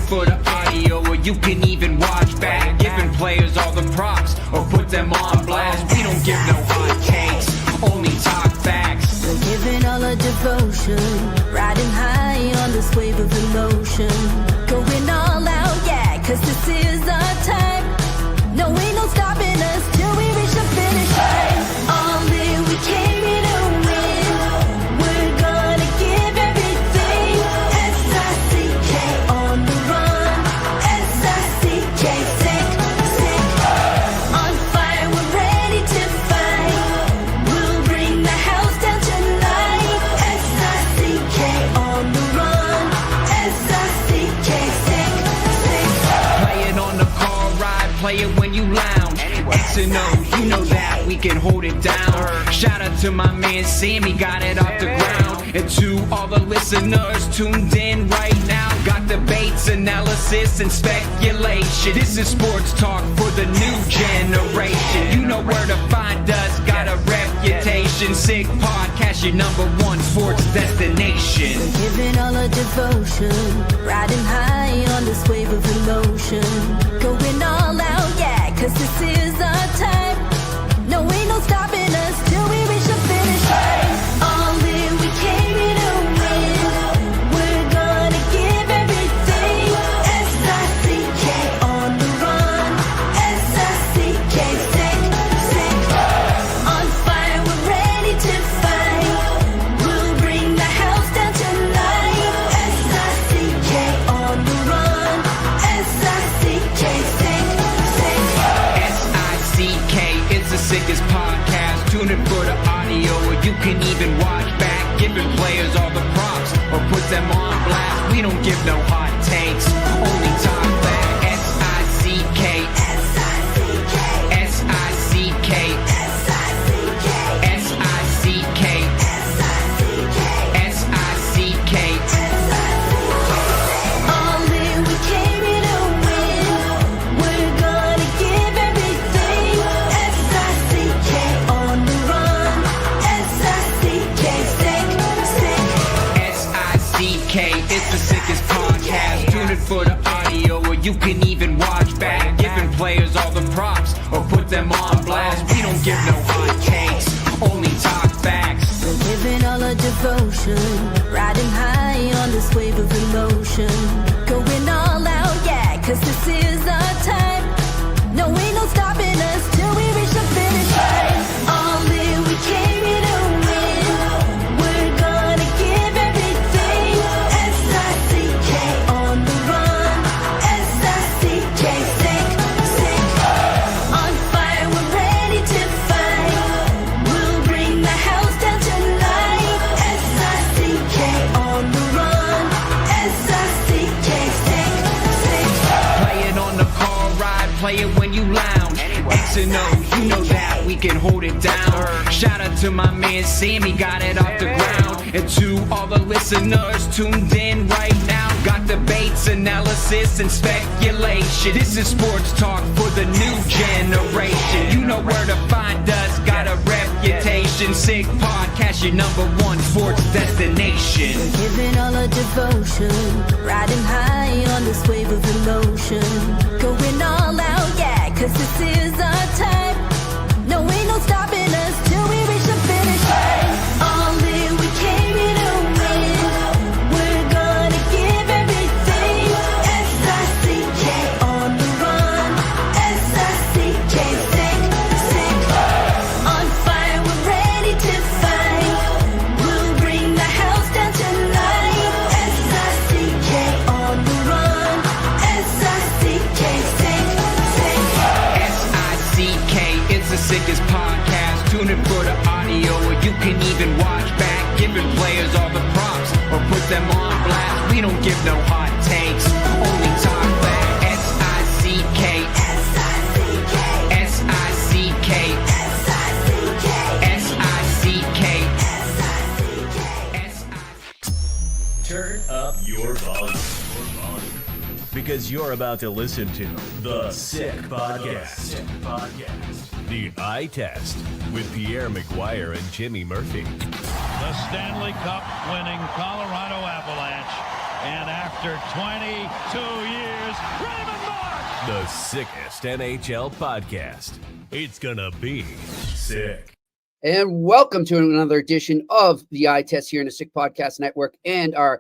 for the audio, or you can even watch back. Giving players all the props, or put them on blast. We don't give no hot takes, only talk facts. We're giving all our devotion, riding high on this wave of emotion. Going all out, yeah, cause this is our time. No, ain't no stopping us till we reach the finish line. All in, we came here to win. We're gonna give everything. S-I-C-K on the run. S-I-C-K, sick, sick. On fire, we're ready to fight. We'll bring the house down tonight. S-I-C-K on the run. S-I-C-K, sick, sick. Play it on the car ride, play it when you lounge. X and O, you know that we can hold it down. Shout out to my man Sammy, got it off the ground. And to all the listeners tuned in right now, got debates, analysis, and speculation. This is sports talk for the new generation. You know where to find us, got a reputation. Sick Podcast, your #1 sports destination. We're giving all our devotion, riding high on this wave of emotion. Going all out, yeah, cause this is our time. No, ain't no stopping us till we reach the finish line. All in, we came here to win. We're gonna give everything. S-I-C-K on the run. S-I-C-K, sick, sick. On fire, we're ready to fight. We'll bring the house down tonight. S-I-C-K on the run. S-I-C-K, sick, sick. S-I-C-K is the sickest podcast. Tune in for the audio, or you can even watch back. Giving players all the props, or put them on blast. We don't give no hot takes, only talk back. S-I-C-K, S-I-C-K, S-I-C-K, S-I-C-K, S-I-C-K, S-I-C-K, S-I-C-K. all in, we came here to win. We're gonna give everything. S-I-C-K on the run. S-I-C-K, sick, sick. S-I-C-K is the sickest podcast. Tune in for the audio, or you can even watch back. Giving players all the props, or put them on blast. We don't give no hot takes, only talk facts. We're giving all our devotion, riding high on this wave of emotion. Going all out, yeah, cause this is our time. No, ain't no stopping us till we reach the finish line. All in, we came here to win. We're gonna give everything. S-I-C-K on the run. S-I-C-K, sick, sick. On fire, we're ready to fight. We'll bring the house down tonight. S-I-C-K on the run. S-I-C-K, sick, sick. Play it on the car ride, play it when you lounge. X and O, you know that we can hold it down. Shout out to my man Sammy, got it off the ground. And to all the listeners tuned in right now, got debates, analysis, and speculation. This is sports talk for the new generation. You know where to find us, got a reputation. Sick Podcast, your #1 sports destination. We're giving all our devotion, riding high on this wave of emotion. Going all out, yeah, cause this is our time. No, ain't no stopping us till we reach the finish line. All in, we came here to win. We're gonna give everything. S-I-C-K on the run. S-I-C-K, sick, sick. On fire, we're ready to fight. We'll bring the house down tonight. S-I-C-K on the run. S-I-C-K, sick, sick. S-I-C-K is the sickest podcast. Tune in for the audio, or you can even watch back. Giving players all the props, or put them on blast. We don't give no hot takes, only talk back. S-I-C-K, S-I-C-K, S-I-C-K, S-I-C-K, S-I-C-K, S-I-C-K. Turn up your volume. Because you're about to listen to The Sick Podcast. The Eye Test with Pierre, McGuire, and Jimmy Murphy. The Stanley Cup winning Colorado Avalanche And after 22 years, Raymond Mark! The sickest NHL podcast. It's gonna be sick. And welcome to another edition of the Eye Test here in the Sick Podcast Network and our,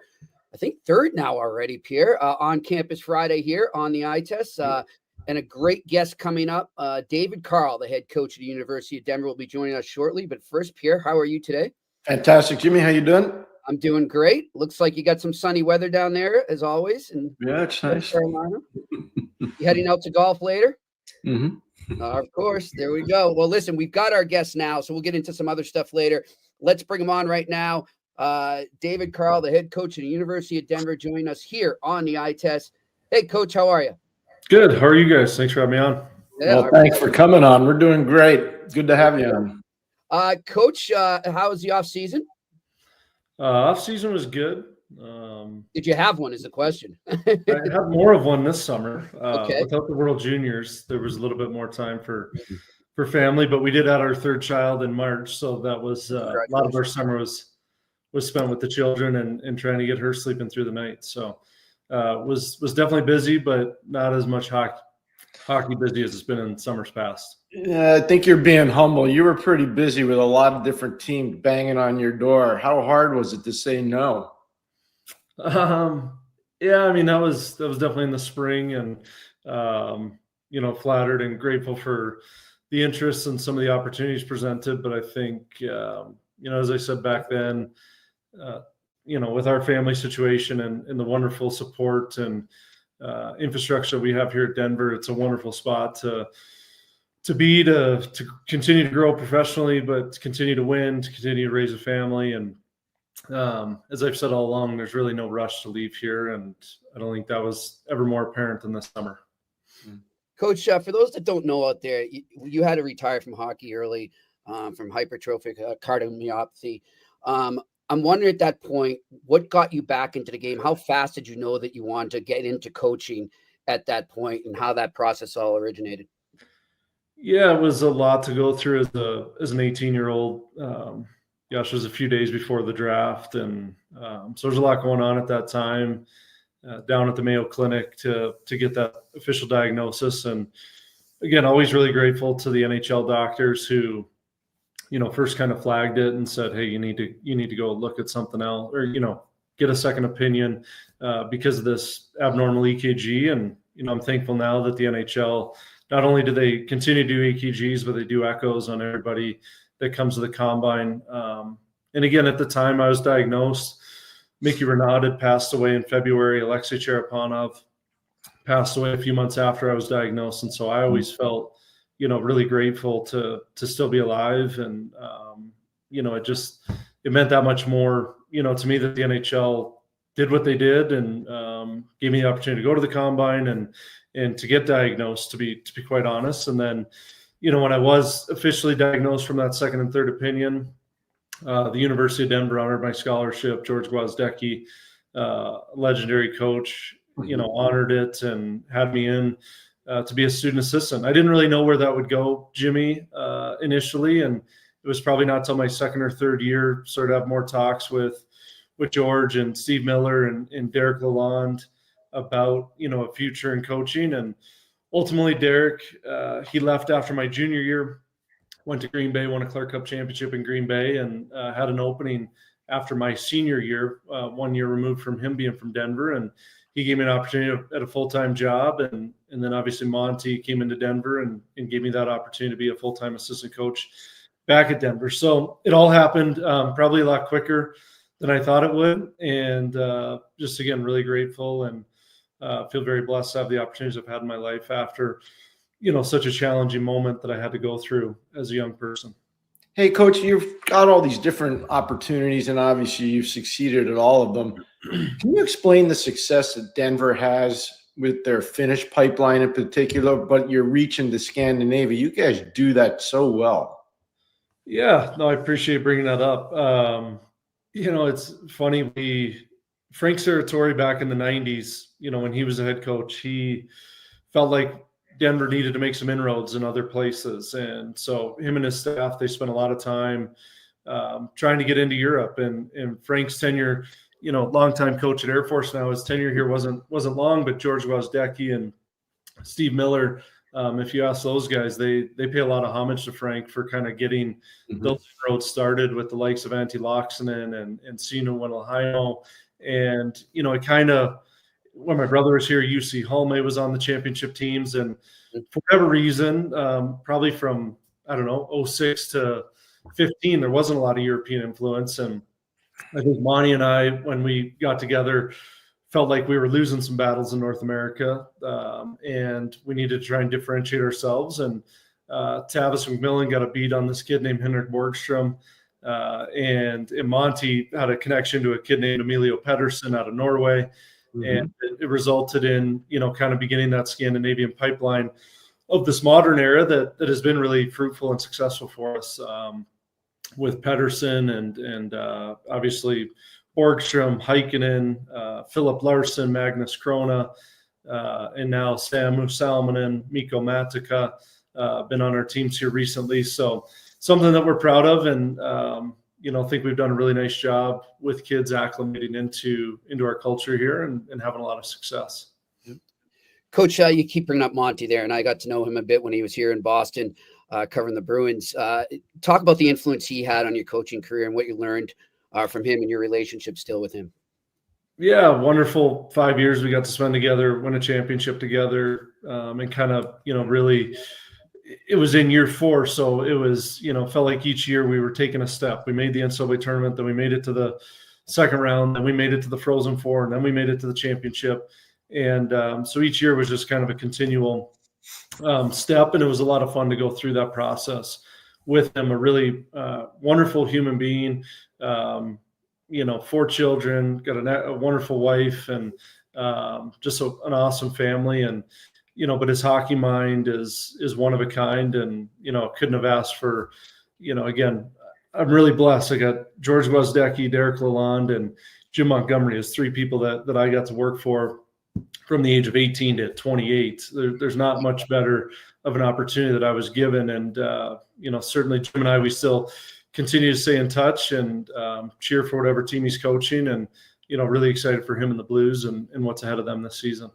I think, third now already, Pierre, on Campus Friday here on the Eye Test. And a great guest coming up, David Carle, the head coach of the University of Denver, will be joining us shortly. But first, Pierre, how are you today? Fantastic. Jimmy, how you doing? I'm doing great. Looks like you got some sunny weather down there, as always. And Yeah, it's nice. Carolina. You heading out to golf later? Mm-hmm. Of course. There we go. Well, listen, we've got our guests now, so we'll get into some other stuff later. Let's bring them on right now. David Carle, the head coach of the University of Denver, joining us here on the Eye Test. Hey, Coach, how are you? Good. How are you guys? Thanks for having me on. Yeah, Well, thanks for coming on. We're doing great. Good to have you on. Coach, how was the off season? Off season was good. Did you have one? Is the question. I had more of one this summer. Okay. Without the World Juniors, there was a little bit more time for family, but we did add our third child in March, so that was a lot of our summer was spent with the children and trying to get her sleeping through the night. So was definitely busy, but not as much hockey busy as it's been in summers past. Yeah, I think you're being humble. You were pretty busy with a lot of different teams banging on your door. How hard was it to say no? Yeah, I mean that was definitely in the spring, and flattered and grateful for the interest and some of the opportunities presented. But I think as I said back then, with our family situation and the wonderful support and infrastructure we have here at Denver, it's a wonderful spot to continue to grow professionally, but to continue to win, to continue to raise a family. And as I've said all along, there's really no rush to leave here, and I don't think that was ever more apparent than this summer. Coach, for those that don't know out there, you had to retire from hockey early from hypertrophic cardiomyopathy. I'm wondering at that point, what got you back into the game? How fast did you know that you wanted to get into coaching at that point, and how that process all originated? Yeah, it was a lot to go through as an 18-year-old. It was a few days before the draft, and so there's a lot going on at that time down at the Mayo Clinic to get that official diagnosis. And again, always really grateful to the NHL doctors who first kind of flagged it and said, hey, you need to go look at something else, or get a second opinion because of this abnormal EKG. And I'm thankful now that the NHL, not only do they continue to do EKGs, but they do echoes on everybody that comes to the combine. And again, at the time I was diagnosed, Mickey Renaud had passed away in February. Alexei Cherepanov passed away a few months after I was diagnosed. And so I always felt, really grateful to still be alive. And, it meant that much more, to me, that the NHL did what they did and gave me the opportunity to go to the combine and to get diagnosed, to be quite honest. And then, when I was officially diagnosed from that second and third opinion, the University of Denver honored my scholarship. George Gwozdecki, legendary coach, honored it and had me in to be a student assistant. I didn't really know where that would go, Jimmy, initially. And it was probably not till my second or third year, started to have more talks with George and Steve Miller and Derek Lalonde about, a future in coaching. And ultimately, Derek, he left after my junior year, went to Green Bay, won a Clark Cup championship in Green Bay, and had an opening after my senior year, 1 year removed from him being from Denver. And he gave me an opportunity at a full-time job. And then obviously Monty came into Denver and gave me that opportunity to be a full-time assistant coach back at Denver. So it all happened probably a lot quicker than I thought it would. And just, again, really grateful and feel very blessed to have the opportunities I've had in my life after, such a challenging moment that I had to go through as a young person. Hey, Coach, you've got all these different opportunities, and obviously you've succeeded at all of them. Can you explain the success that Denver has with their Finnish pipeline in particular, but you're reaching to Scandinavia? You guys do that so well. Yeah, no, I appreciate bringing that up. It's funny. Frank Serratori back in the 90s, when he was a head coach, he felt like Denver needed to make some inroads in other places. And so him and his staff, they spent a lot of time trying to get into Europe. And Frank's tenure, longtime coach at Air Force now. His tenure here wasn't long, but George Wozdecki and Steve Miller, if you ask those guys, they pay a lot of homage to Frank for kind of getting those roads started with the likes of Antti Laaksonen and Sino Wendelheimo. And, it kind of, when my brother was here, UC Halme was on the championship teams. And for whatever reason, probably from, 06 to 15, there wasn't a lot of European influence. And I think Monty and I, when we got together, felt like we were losing some battles in North America, and we needed to try and differentiate ourselves. And Tavis McMillan got a beat on this kid named Henrik Borgstrom, and Monty had a connection to a kid named Emilio Pedersen out of Norway, and it resulted in kind of beginning that Scandinavian pipeline of this modern era that has been really fruitful and successful for us, with Pedersen and obviously Borgstrom, Heikkinen, Philip Larsen, Magnus Krona, and now Samu Salmonen, Mikko Matika, been on our teams here recently. So something that we're proud of, and think we've done a really nice job with kids acclimating into our culture here and having a lot of success. Coach, you keep bringing up Monty there, and I got to know him a bit when he was here in Boston covering the Bruins. Talk about the influence he had on your coaching career and what you learned from him and your relationship still with him. Yeah, wonderful 5 years we got to spend together, win a championship together, and kind of, really, it was in year 4. So it was, felt like each year we were taking a step. We made the NCAA tournament, then we made it to the second round, then we made it to the Frozen Four, and then we made it to the championship. And so each year was just kind of a continual step, and it was a lot of fun to go through that process with him. A really wonderful human being, 4 children, got a wonderful wife, and just an awesome family. And but his hockey mind is one of a kind, and couldn't have asked for, again, I'm really blessed. I got George Wozdecki, Derek Lalonde, and Jim Montgomery as 3 people that I got to work for from the age of 18 to 28. There's not much better of an opportunity that I was given. And, certainly Jim and I, we still continue to stay in touch and cheer for whatever team he's coaching, and, really excited for him and the Blues and what's ahead of them this season.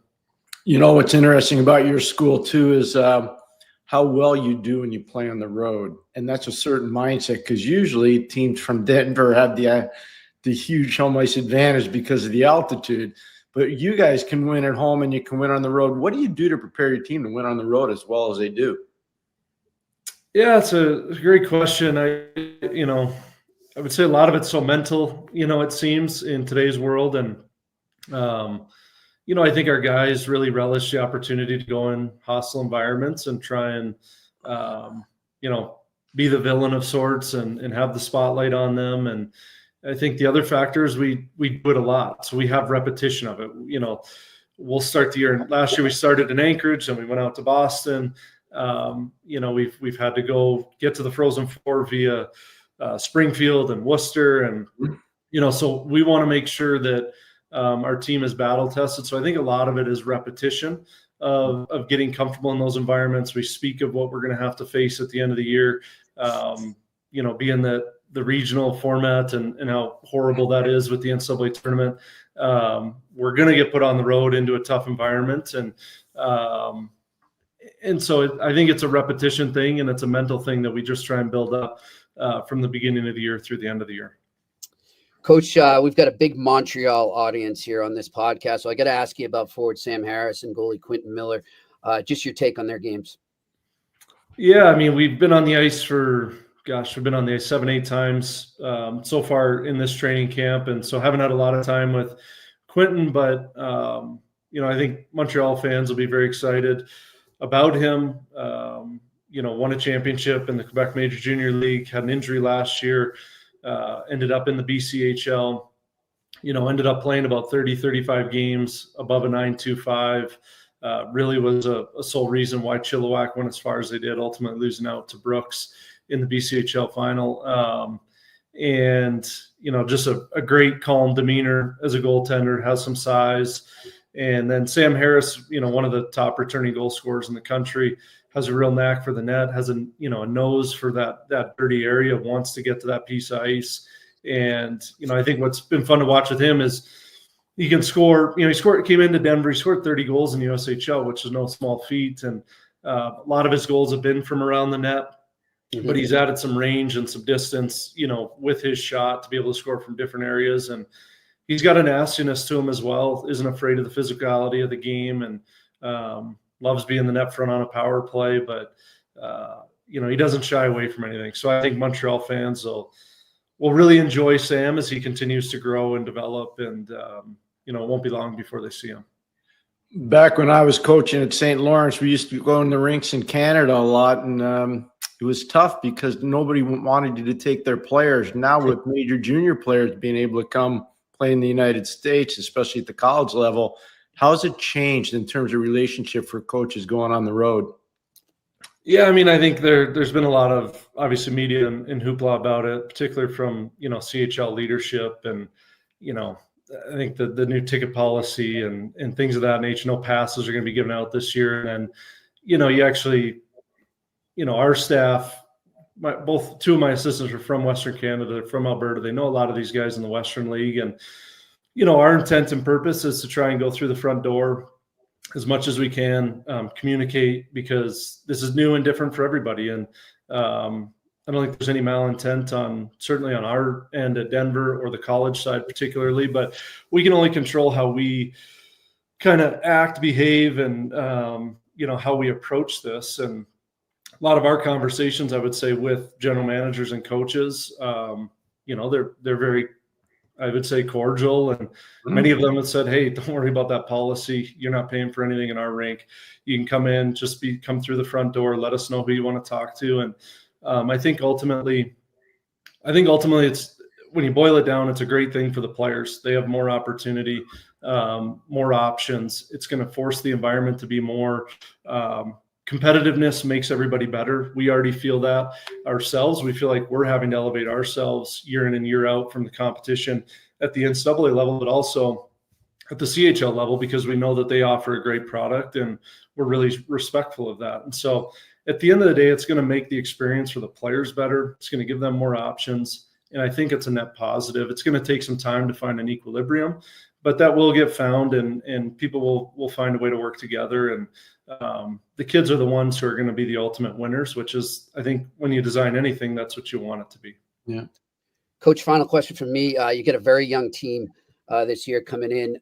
What's interesting about your school too is how well you do when you play on the road. And that's a certain mindset, because usually teams from Denver have the huge home ice advantage because of the altitude. But you guys can win at home and you can win on the road. What do you do to prepare your team to win on the road as well as they do? Yeah, it's a great question. I would say a lot of it's so mental, it seems, in today's world. And, I think our guys really relish the opportunity to go in hostile environments and try and, be the villain of sorts and have the spotlight on them. And I think the other factor is we do it a lot. So we have repetition of it. We'll start the year. Last year we started in Anchorage and we went out to Boston. We've had to go get to the Frozen Four via Springfield and Worcester. And, so we want to make sure that our team is battle tested. So I think a lot of it is repetition of getting comfortable in those environments. We speak of what we're going to have to face at the end of the year, being the regional format and how horrible that is with the NCAA tournament. We're going to get put on the road into a tough environment. And so I think it's a repetition thing, and it's a mental thing that we just try and build up from the beginning of the year through the end of the year. Coach, we've got a big Montreal audience here on this podcast. So I got to ask you about forward Sam Harris and goalie Quentin Miller. Just your take on their games. Yeah, I mean, we've been on the ice we've been on the ice 7-8 times so far in this training camp. And so haven't had a lot of time with Quentin, but, I think Montreal fans will be very excited about him. Won a championship in the Quebec Major Junior League, had an injury last year, ended up in the BCHL, ended up playing about 30-35 games above a 9.25. Really was a sole reason why Chilliwack went as far as they did, ultimately losing out to Brooks in the BCHL final. Just a great calm demeanor as a goaltender, has some size. And then Sam Harris, one of the top returning goal scorers in the country, has a real knack for the net, has a nose for that dirty area, wants to get to that piece of ice. And, I think what's been fun to watch with him is he can score. Came into Denver, he scored 30 goals in the USHL, which is no small feat. And a lot of his goals have been from around the net, but he's added some range and some distance, with his shot to be able to score from different areas. And he's got a nastiness to him as well, isn't afraid of the physicality of the game, and loves being the net front on a power play, but he doesn't shy away from anything. So I think Montreal fans will really enjoy Sam as he continues to grow and develop, and it won't be long before they see him. Back when I was coaching at St. Lawrence, we used to go in the rinks in Canada a lot, and it was tough because nobody wanted you to take their players. Now with major junior players being able to come play in the United States, especially at the college level, how has it changed in terms of relationship for coaches going on the road? Yeah, I mean, I think there's been a lot of, obviously, media and hoopla about it, particularly from, CHL leadership. And, I think the new ticket policy and things of that nature, no passes are going to be given out this year. And, you actually, our staff, two of my assistants are from Western Canada, they're from Alberta. They know a lot of these guys in the Western League. And, our intent and purpose is to try and go through the front door as much as we can, communicate, because this is new and different for everybody. And I don't think there's any malintent certainly on our end at Denver or the college side particularly, but we can only control how we kind of act, behave, and, how we approach this. And a lot of our conversations, I would say, with general managers and coaches, they're very, I would say, cordial, and many of them have said, "Hey, don't worry about that policy. You're not paying for anything in our rink. You can come in, come through the front door. Let us know who you want to talk to." And I think ultimately, it's, when you boil it down, it's a great thing for the players. They have more opportunity, more options. It's going to force the environment to be more. Competitiveness makes everybody better. We already feel that ourselves. We feel like we're having to elevate ourselves year in and year out from the competition at the NCAA level, but also at the CHL level, because we know that they offer a great product and we're really respectful of that. And so at the end of the day, it's going to make the experience for the players better. It's going to give them more options. And I think it's a net positive. It's going to take some time to find an equilibrium, but that will get found, and people will find a way to work together. And the kids are the ones who are going to be the ultimate winners, which is, I think, when you design anything, that's what you want it to be. Yeah. Coach, final question from me. You get a very young team this year coming in.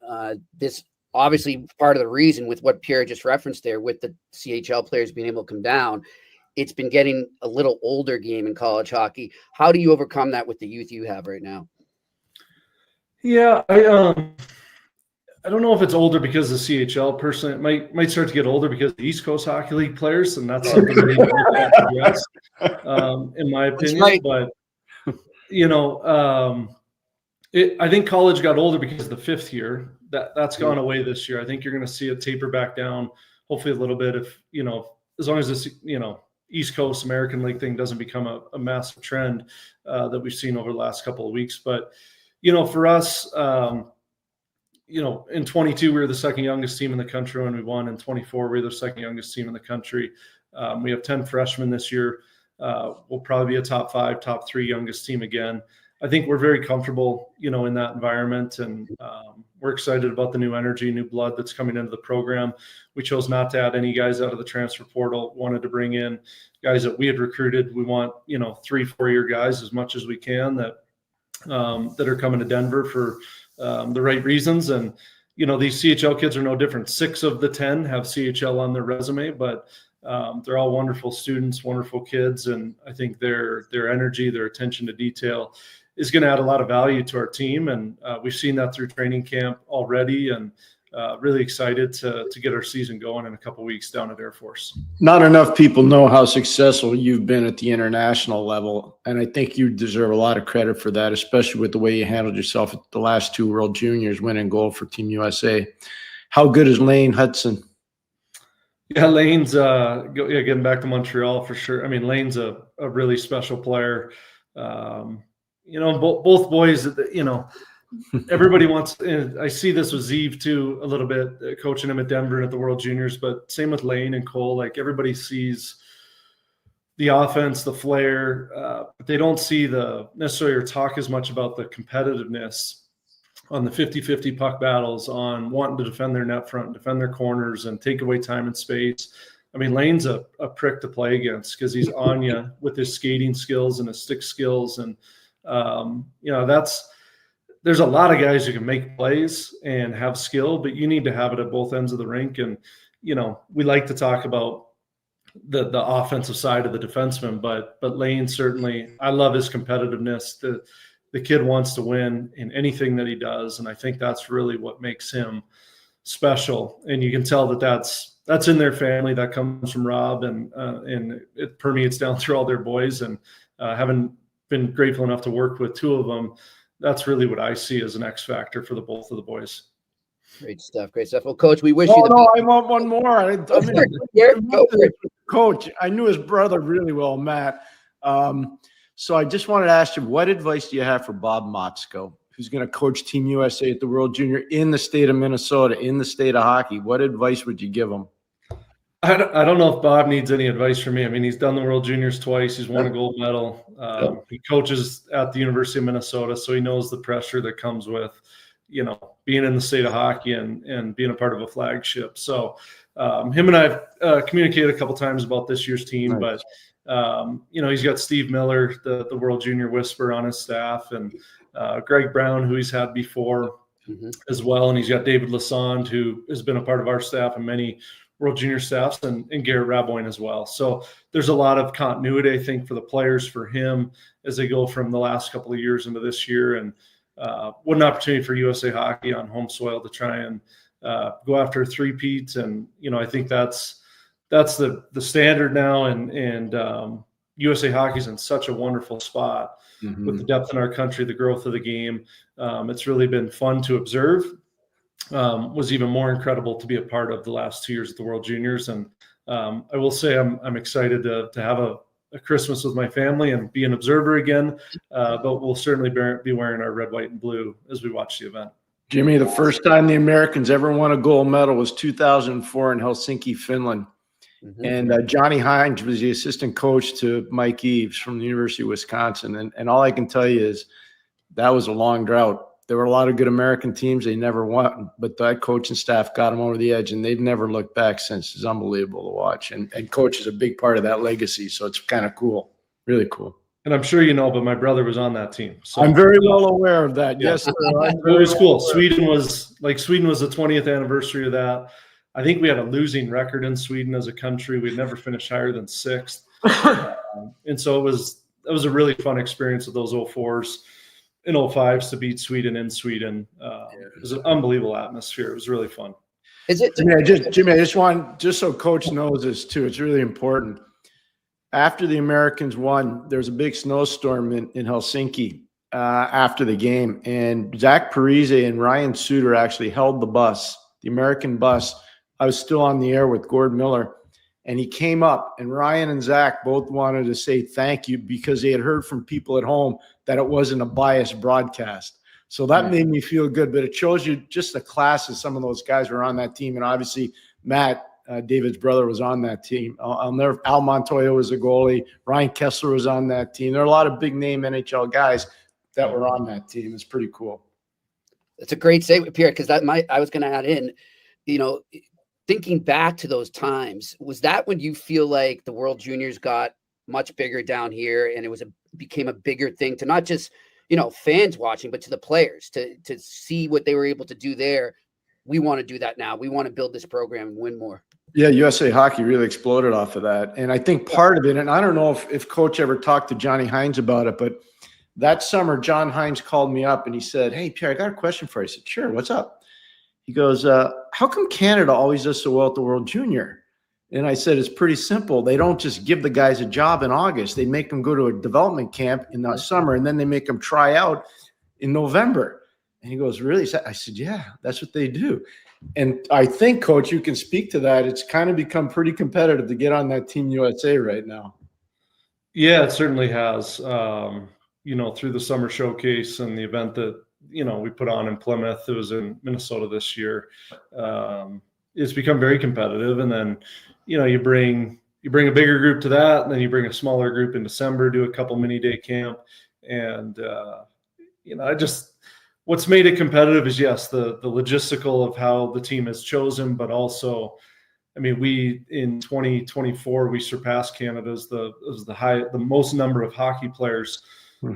This obviously part of the reason with what Pierre just referenced there, with the CHL players being able to come down, it's been getting a little older game in college hockey. How do you overcome that with the youth you have right now? Yeah, I don't know if it's older because of the CHL. Personally, it might start to get older because of the East Coast Hockey League players, and that's something we need to address, in my opinion. Right. But I think college got older because of the fifth year. That's gone away this year. I think you're going to see it taper back down, hopefully a little bit, if as long as this East Coast American League thing doesn't become a massive trend that we've seen over the last couple of weeks. But for us, in 22, we were the second youngest team in the country when we won. In 24, we were the second youngest team in the country. We have 10 freshmen this year. We'll probably be a top 5, top 3 youngest team again. I think we're very comfortable, in that environment, and we're excited about the new energy, new blood that's coming into the program. We chose not to add any guys out of the transfer portal, wanted to bring in guys that we had recruited. We want, 3-4-year guys as much as we can that are coming to Denver for the right reasons. And, these CHL kids are no different. 6 of the 10 have CHL on their resume, but they're all wonderful students, wonderful kids. And I think their energy, their attention to detail is going to add a lot of value to our team. And we've seen that through training camp already, and really excited to get our season going in a couple of weeks down at Air Force. Not enough people know how successful you've been at the international level, and I think you deserve a lot of credit for that, especially with the way you handled yourself at the last 2 World Juniors, winning gold for Team USA. How good is Lane Hudson? Yeah, Lane's getting back to Montreal for sure. I mean, Lane's a really special player. Both boys, everybody wants, and I see this with Zeev too, a little bit, coaching him at Denver and at the World Juniors, but same with Lane and Cole. Like, everybody sees the offense, the flair, but they don't see necessarily or talk as much about the competitiveness on the 50-50 puck battles, on wanting to defend their net front, defend their corners, and take away time and space. I mean, Lane's a prick to play against because he's on you with his skating skills and his stick skills. And, there's a lot of guys who can make plays and have skill, but you need to have it at both ends of the rink. And, we like to talk about the offensive side of the defenseman, but Lane certainly, I love his competitiveness. The kid wants to win in anything that he does. And I think that's really what makes him special. And you can tell that's in their family. That comes from Rob, and it permeates down through all their boys. And having been grateful enough to work with two of them, that's really what I see as an X factor for both of the boys. Great stuff. Well, Coach, we wish you the I want one more. Go for it. Coach, I knew his brother really well, Matt. So I just wanted to ask you, what advice do you have for Bob Motzko, who's going to coach Team USA at the World Junior in the state of Minnesota, in the state of hockey? What advice would you give him? I don't know if Bob needs any advice from me. I mean, he's done the World Juniors twice. He's won a gold medal. He coaches at the University of Minnesota, so he knows the pressure that comes with, being in the state of hockey and being a part of a flagship. So him and I have communicated a couple times about this year's team, Nice. but he's got Steve Miller, the World Junior Whisperer, on his staff, and Greg Brown, who he's had before as well. And he's got David Lassonde, who has been a part of our staff and many World Junior staffs, and Garrett Raboyne as well. So there's a lot of continuity, I think, for the players, for him, as they go from the last couple of years into this year. And what an opportunity for USA Hockey on home soil to try and go after a three-peat. And, I think that's the standard now. And USA Hockey's in such a wonderful spot with the depth in our country, the growth of the game. It's really been fun to observe. Was even more incredible to be a part of the last 2 years at the World Juniors. And I will say I'm excited to have a Christmas with my family and be an observer again, but we'll certainly be wearing our red, white, and blue as we watch the event. Jimmy, the first time the Americans ever won a gold medal was 2004 in Helsinki, Finland. And Johnny Hines was the assistant coach to Mike Eves from the University of Wisconsin. And all I can tell you is that was a long drought. There were a lot of good American teams. They never won, but that coaching staff got them over the edge, and they've never looked back since. It's unbelievable to watch. And coach is a big part of that legacy, so it's kind of cool, really cool. And I'm sure but my brother was on that team. So I'm very well aware of that. Yes, sir. It was cool. Sweden was the 20th anniversary of that. I think we had a losing record in Sweden as a country. We'd never finished higher than 6th. And so it was a really fun experience with those 04s and 05s to beat Sweden in Sweden. It was an unbelievable atmosphere. It was really fun. Is it? Jimmy, I just want, just so Coach knows this too, it's really important. After the Americans won, there was a big snowstorm in Helsinki after the game, and Zach Parise and Ryan Suter actually held the bus, the American bus. I was still on the air with Gord Miller, and he came up, and Ryan and Zach both wanted to say thank you because they had heard from people at home that it wasn't a biased broadcast. So that made me feel good, but it shows you just the class of some of those guys who were on that team. And obviously Matt, David's brother, was on that team. Al Montoya was a goalie. Ryan Kessler was on that team. There are a lot of big name NHL guys that were on that team. It's pretty cool. That's a great statement, Pierre, because I was going to add in, thinking back to those times, was that when you feel like the World Juniors got much bigger down here and it became a bigger thing to not just, fans watching, but to the players to see what they were able to do there? We want to do that now. We want to build this program and win more. Yeah, USA Hockey really exploded off of that. And I think part of it, and I don't know if Coach ever talked to Johnny Hines about it, but that summer, John Hines called me up and he said, "Hey, Pierre, I got a question for you." I said, "Sure, what's up?" He goes, "How come Canada always does so well at the World Junior?" And I said, "It's pretty simple. They don't just give the guys a job in August. They make them go to a development camp in the summer, and then they make them try out in November." And he goes, "Really?" I said, "Yeah, that's what they do." And I think, Coach, you can speak to that. It's kind of become pretty competitive to get on that Team USA right now. Yeah, it certainly has. Through the summer showcase and the event that, we put on in Plymouth, it was in Minnesota this year. It's become very competitive. And then, you bring you bring a bigger group to that, and then you bring a smaller group in December, do a couple mini day camp. And, what's made it competitive is, yes, the logistical of how the team is chosen, but also, I mean, we in 2024 we surpassed Canada as the most number of hockey players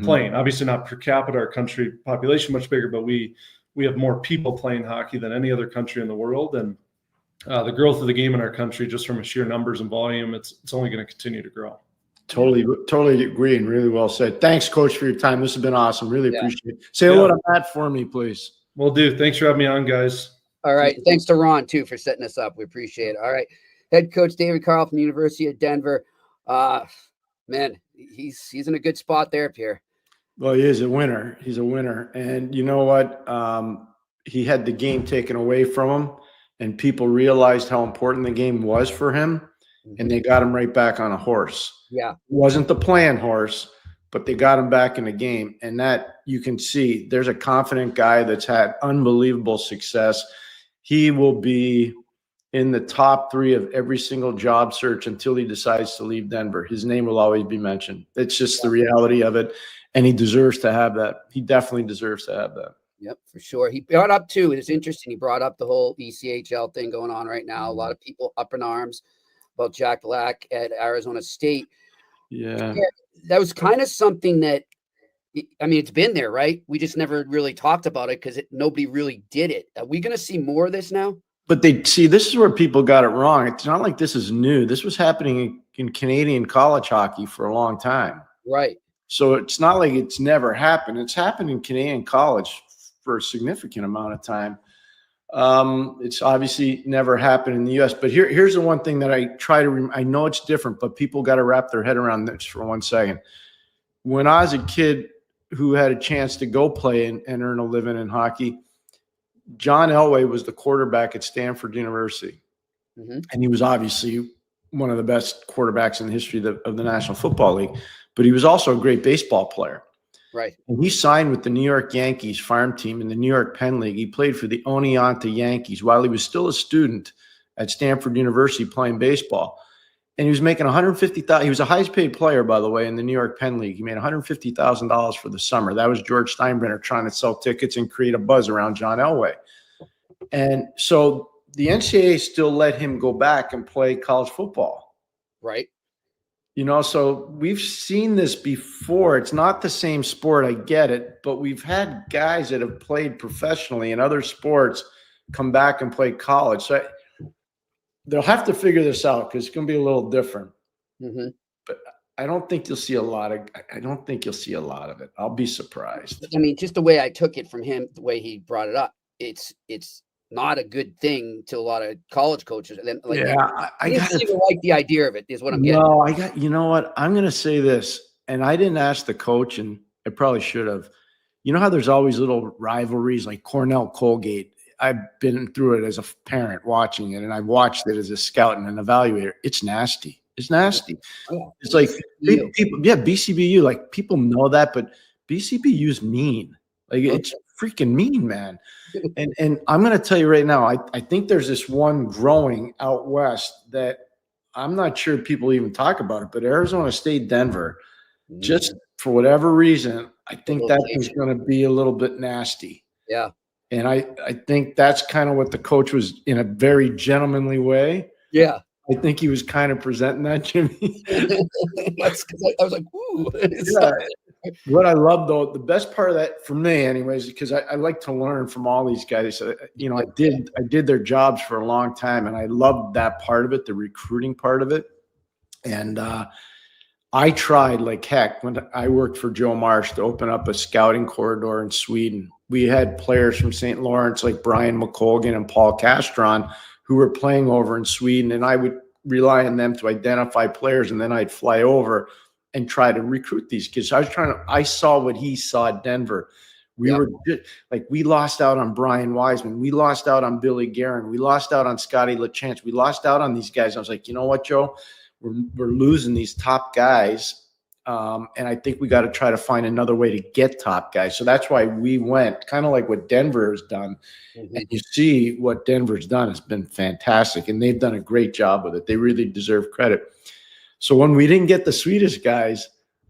playing. Obviously, not per capita, our country population much bigger, but we have more people playing hockey than any other country in the world, and the growth of the game in our country, just from a sheer numbers and volume, it's only going to continue to grow. Totally agree, and really well said. Thanks, Coach, for your time. This has been awesome. Really appreciate it. Say hello to Matt for me, please. Will do. Thanks for having me on, guys. All right. Thanks to Ron, too, for setting us up. We appreciate it. All right. Head coach David Carle from the University of Denver. Man, he's in a good spot there, Pierre. Well, he is a winner. He's a winner. And you know what? He had the game taken away from him, and people realized how important the game was for him, and they got him right back on a horse. Yeah. It wasn't the plan horse, but they got him back in the game. And that you can see there's a confident guy that's had unbelievable success. He will be in the top 3 of every single job search until he decides to leave Denver. His name will always be mentioned. It's just the reality of it. And he deserves to have that. He definitely deserves to have that. Yep, for sure. He brought up, too, it's interesting, he brought up the whole ECHL thing going on right now. A lot of people up in arms about Jack Black at Arizona State. Yeah. That was kind of something that, I mean, it's been there, right? We just never really talked about it because nobody really did it. Are we going to see more of this now? But this is where people got it wrong. It's not like this is new. This was happening in Canadian college hockey for a long time. Right. So it's not like it's never happened. It's happened in Canadian college for a significant amount of time. It's obviously never happened in the U.S. But here's the one thing that I try to I know it's different, but people got to wrap their head around this for 1 second. When I was a kid who had a chance to go play and earn a living in hockey, John Elway was the quarterback at Stanford University. And he was obviously one of the best quarterbacks in the history of the National Football League. But he was also a great baseball player. Right. And he signed with the New York Yankees farm team in the New York Penn League. He played for the Oneonta Yankees while he was still a student at Stanford University playing baseball. And he was making $150,000. He was the highest paid player, by the way, in the New York Penn League. He made $150,000 for the summer. That was George Steinbrenner trying to sell tickets and create a buzz around John Elway. And so the NCAA still let him go back and play college football. Right. You know, so we've seen this before. It's not the same sport, I get it, but we've had guys that have played professionally in other sports come back and play college. So they'll have to figure this out because it's going to be a little different. But I don't think you'll see a lot of it. I'll be surprised. I mean, just the way I took it from him, the way he brought it up, it's not a good thing to a lot of college coaches. And then, like, I didn't even like the idea of it, is what I'm getting. No, you know what? I'm going to say this, and I didn't ask the coach, and I probably should have. You know how there's always little rivalries like Cornell Colgate? I've been through it as a parent watching it, and I've watched it as a scout and an evaluator. It's nasty. It's nasty. Oh, it's like people, BCBU, like people know that, but BCBU is mean. Like it's freaking mean, man. And I'm going to tell you right now, I think there's this one growing out west that I'm not sure people even talk about it, but Arizona State, Denver, just for whatever reason, I think that is going to be a little bit nasty. Yeah. And I think that's kind of what the coach was, in a very gentlemanly way. Yeah. I think he was kind of presenting that, Jimmy. That's because I was like, ooh. What I love, though, the best part of that for me, anyways, because I like to learn from all these guys. You know, I did their jobs for a long time, and I loved that part of it, the recruiting part of it. And I tried like heck when I worked for Joe Marsh to open up a scouting corridor in Sweden. We had players from St. Lawrence like Brian McColgan and Paul Castron who were playing over in Sweden, and I would rely on them to identify players, and then I'd fly over and try to recruit these kids. I saw what he saw at Denver. We were like, we lost out on Brian Wiseman. We lost out on Billy Guerin. We lost out on Scotty LaChance. We lost out on these guys. I was like, you know what, Joe? We're losing these top guys, And I think we got to try to find another way to get top guys. So that's why we went kind of like what Denver has done. Mm-hmm. And you see what Denver's done has been fantastic. And they've done a great job with it. They really deserve credit. So when we didn't get the Swedish guys,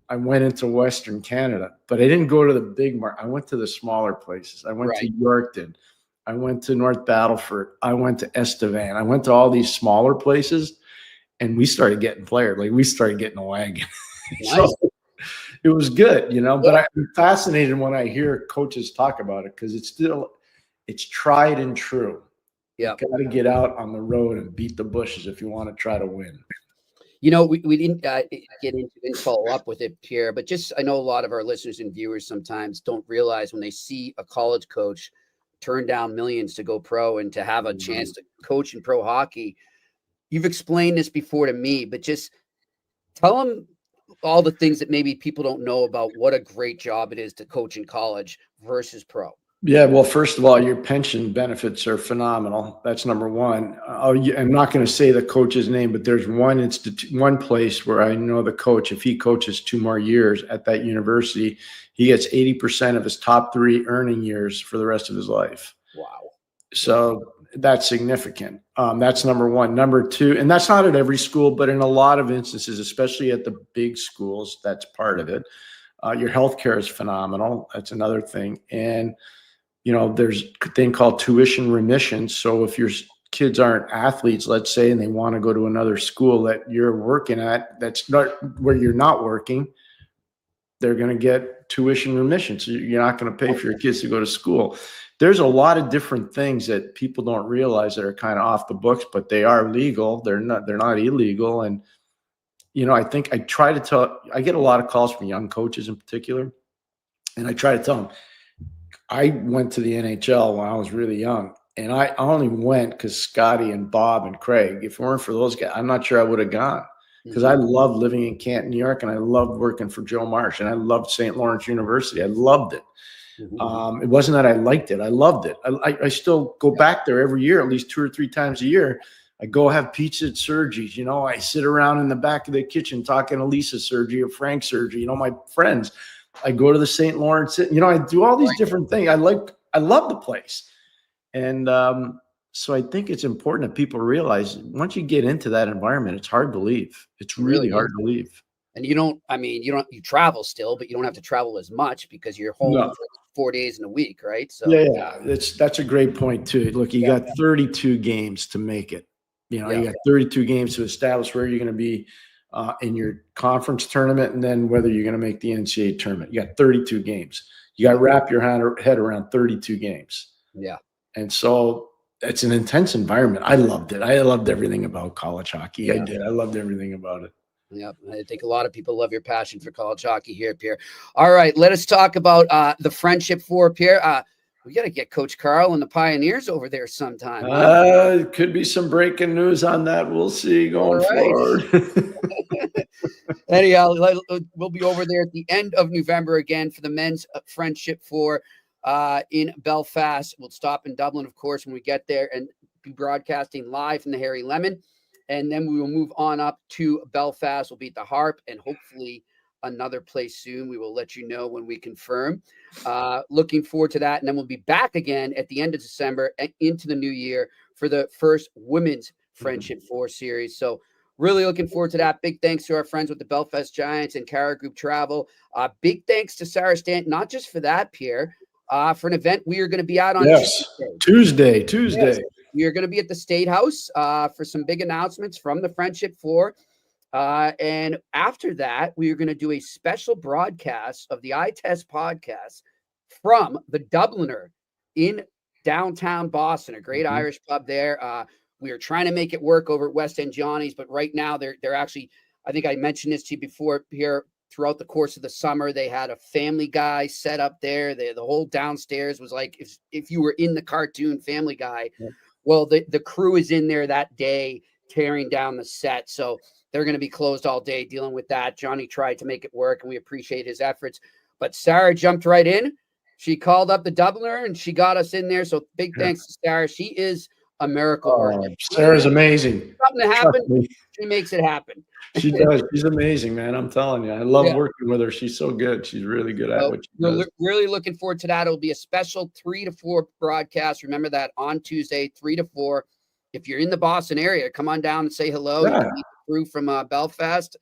I went into Western Canada, but I didn't go to the big market. I went to the smaller places. I went to Yorkton. I went to North Battleford. I went to Estevan. I went to all these smaller places, and we started getting players. Like, we started getting a wagon. Nice. So it was good, but I'm fascinated when I hear coaches talk about it, because it's tried and true. Yeah. You got to get out on the road and beat the bushes if you want to try to win. We didn't didn't follow up with it, Pierre, but just, I know a lot of our listeners and viewers sometimes don't realize when they see a college coach turn down millions to go pro and to have a chance to coach in pro hockey. You've explained this before to me, but just tell them all the things that maybe people don't know about what a great job it is to coach in college versus pro. Yeah, well, first of all, your pension benefits are phenomenal. That's number one. I'm not going to say the coach's name, but there's one place where I know the coach, if he coaches 2 more years at that university, he gets 80% of his top 3 earning years for the rest of his life. Wow. So that's significant. That's number one. Number two, and that's not at every school, but in a lot of instances, especially at the big schools, that's part of it. Your healthcare is phenomenal. That's another thing. And there's a thing called tuition remission. So if your kids aren't athletes, let's say, and they want to go to another school that you're working at, that's not where you're not working, they're going to get tuition remission. So you're not going to pay for your kids to go to school. There's a lot of different things that people don't realize that are kind of off the books, but they are legal. They're not illegal. And, I think I get a lot of calls from young coaches in particular, and I try to tell them, I went to the NHL when I was really young, and I only went because Scotty and Bob and Craig. If it weren't for those guys, I'm not sure I would have gone, because I loved living in Canton, New York, and I loved working for Joe Marsh, and I loved St. Lawrence University. I loved it. It wasn't that I liked it. I loved it. I still go back there every year, at least 2 or 3 times a year. I go have pizza at Sergi's. I sit around in the back of the kitchen talking to Lisa Sergi or Frank Sergi, my friends. I go to the St. Lawrence, I do all these different things. I love the place. And so I think it's important that people realize once you get into that environment, it's hard to leave. It's really hard to leave. And you travel still, but you don't have to travel as much because you're home for 4 days in a week, right? So yeah. That's a great point too. Look, you got 32 games to make it. You got 32 games to establish where you're going to be in your conference tournament, and then whether you're going to make the NCAA tournament. You got 32 games. You got to wrap your head around 32 games. Yeah. And so it's an intense environment. I loved it. I loved everything about college hockey. Yeah. I did. I loved everything about it. Yep. I think a lot of people love your passion for college hockey here, Pierre. All right. Let us talk about the friendship for Pierre. We got to get Coach Carle and the Pioneers over there sometime. Huh? Could be some breaking news on that. We'll see going forward. Anyhow, we'll be over there at the end of November again for the men's friendship for in Belfast. We'll stop in Dublin, of course, when we get there, and be broadcasting live from the Harry Lemon. And then we will move on up to Belfast. We'll be at the Harp and hopefully another place soon. We will let you know when we confirm. Looking forward to that. And then we'll be back again at the end of December and into the new year for the first Women's Friendship 4 series. So really looking forward to that. Big thanks to our friends with the Belfast Giants and Cara Group Travel. Big thanks to Sarah Stanton, not just for that, Pierre, for an event we are going to be out on Tuesday. Yes. We are going to be at the State House for some big announcements from the Friendship 4. And after that, we are going to do a special broadcast of the iTest podcast from the Dubliner in downtown Boston, a great Irish pub there. We are trying to make it work over at West End Johnny's, but right now they're actually, I think I mentioned this to you before here, throughout the course of the summer, they had a Family Guy set up there. The whole downstairs was like, if you were in the cartoon Family Guy, well, the crew is in there that day tearing down the set. So they're going to be closed all day dealing with that. Johnny tried to make it work, and we appreciate his efforts. But Sarah jumped right in. She called up the Dubliner, and she got us in there. So big thanks to Sarah. She is a miracle worker. Sarah's amazing. something to happen, she makes it happen. She does. She's amazing, man. I'm telling you. I love working with her. She's so good. She's really good at what she does. Really looking forward to that. It'll be a special 3 to 4 broadcast. Remember that on Tuesday, 3 to 4. If you're in the Boston area, come on down and say hello. Yeah. You can meet the crew from Belfast.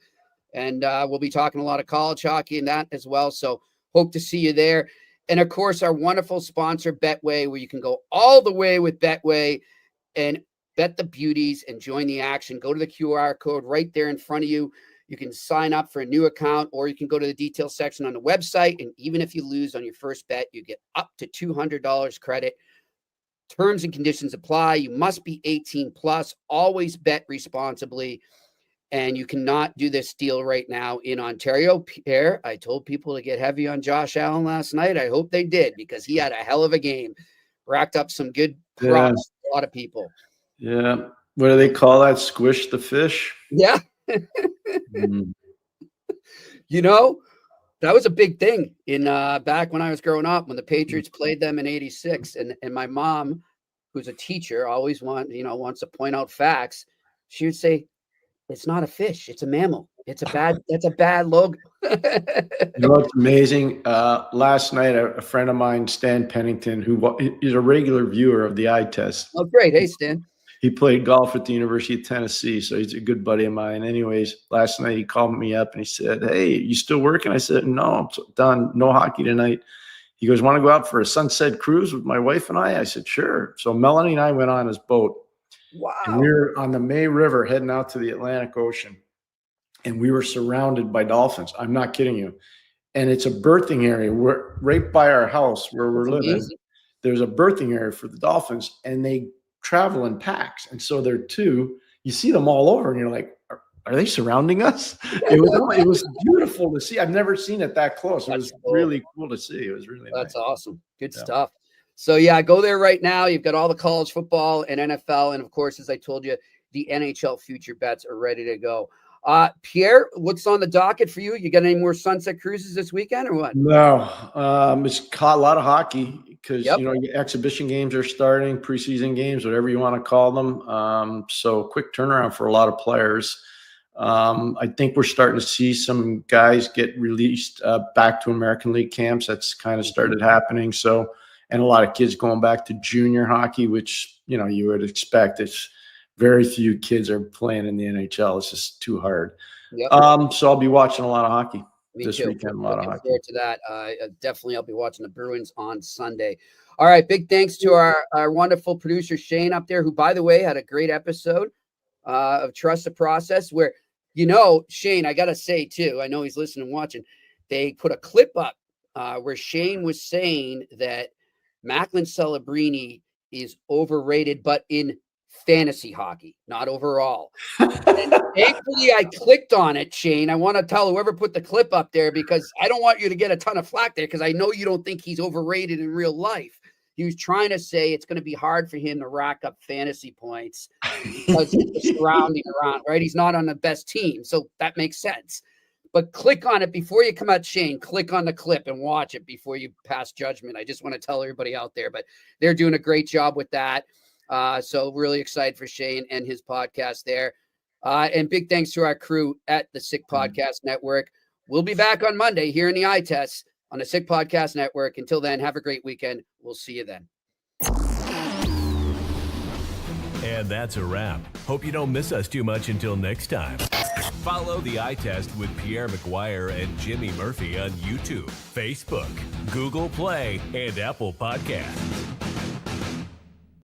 And we'll be talking a lot of college hockey and that as well. So hope to see you there. And, of course, our wonderful sponsor, Betway, where you can go all the way with Betway and bet the beauties and join the action. Go to the QR code right there in front of you. You can sign up for a new account, or you can go to the details section on the website. And even if you lose on your first bet, you get up to $200 credit. Terms and conditions apply. You must be 18 plus. Always bet responsibly. And you cannot do this deal right now in Ontario. Pierre, I told people to get heavy on Josh Allen last night. I hope they did, because he had a hell of a game. Racked up some good props for a lot of people. Yeah. What do they call that? Squish the fish? Yeah. You know, that was a big thing in back when I was growing up, when the Patriots played them in '86. And my mom, who's a teacher, always wants to point out facts. She would say, "It's not a fish, it's a mammal. That's a bad logo." You know what's amazing? Last night, a friend of mine, Stan Pennington, who is a regular viewer of the eye test. Oh, great. Hey, Stan. He played golf at the University of Tennessee, so he's a good buddy of mine. Anyways, last night he called me up and he said, "Hey, you still working?" I said, "No, I'm done. No hockey tonight." He goes, "Want to go out for a sunset cruise with my wife and I?" I said, "Sure." So Melanie and I went on his boat. Wow. And we were on the May River heading out to the Atlantic Ocean, and we were surrounded by dolphins. I'm not kidding you. And it's a birthing area. We're right by our house where we're living. Amazing. There's a birthing area for the dolphins, and they travel in packs. And so they're you see them all over, and you're like, are they surrounding us? It was beautiful to see. I've never seen it that close. It was really cool to see. It was really That's nice. awesome. Good stuff. So, yeah, go there right now. You've got all the college football and NFL. And, of course, as I told you, the NHL future bets are ready to go. Pierre, what's on the docket for you? You got any more sunset cruises this weekend or what? No, it's a lot of hockey because, exhibition games are starting, preseason games, whatever you want to call them. So quick turnaround for a lot of players. I think we're starting to see some guys get released back to American League camps. That's kind of started happening. So, and a lot of kids going back to junior hockey, which, you would expect. It's very few kids are playing in the NHL. It's just too hard. Yep. So I'll be watching a lot of hockey this weekend. A lot of hockey. Forward to that. Definitely, I'll be watching the Bruins on Sunday. All right. Big thanks to our wonderful producer, Shane, up there, who, by the way, had a great episode of Trust the Process where, Shane, I got to say, too, I know he's listening and watching. They put a clip up where Shane was saying that Macklin Celebrini is overrated, but in fantasy hockey, not overall. And thankfully, I clicked on it, Shane. I want to tell whoever put the clip up there, because I don't want you to get a ton of flack there, because I know you don't think he's overrated in real life. He was trying to say it's going to be hard for him to rack up fantasy points because of the surrounding around, right? He's not on the best team, so that makes sense. But click on it before you come out, Shane. Click on the clip and watch it before you pass judgment. I just want to tell everybody out there, but they're doing a great job with that. So really excited for Shane and his podcast there. And big thanks to our crew at the Sick Podcast Network. We'll be back on Monday here in the eye test on the Sick Podcast Network. Until then, have a great weekend. We'll see you then. And that's a wrap. Hope you don't miss us too much until next time. Follow the eye test with Pierre McGuire and Jimmy Murphy on YouTube, Facebook, Google Play, and Apple Podcasts.